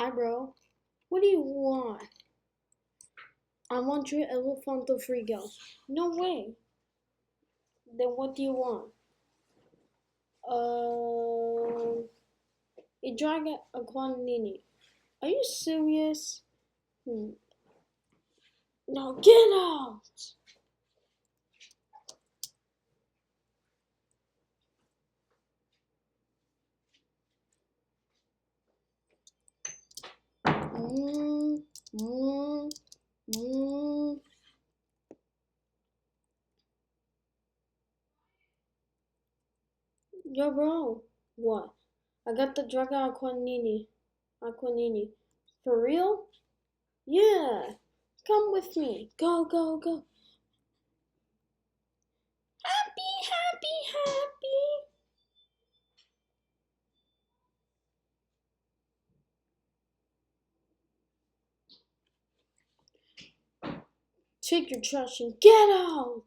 Hi, bro. What do you want? I want your Elefanto Frigo. No way. Then what do you want? A Draga Aquanini. Are you serious? Now get out! Mm, mm, mm. Yo, bro. What? I got the Draga Aquanini. Aquanini. For real? Yeah. Come with me. Go, go, go. Happy, happy, happy. Take your trash and get out!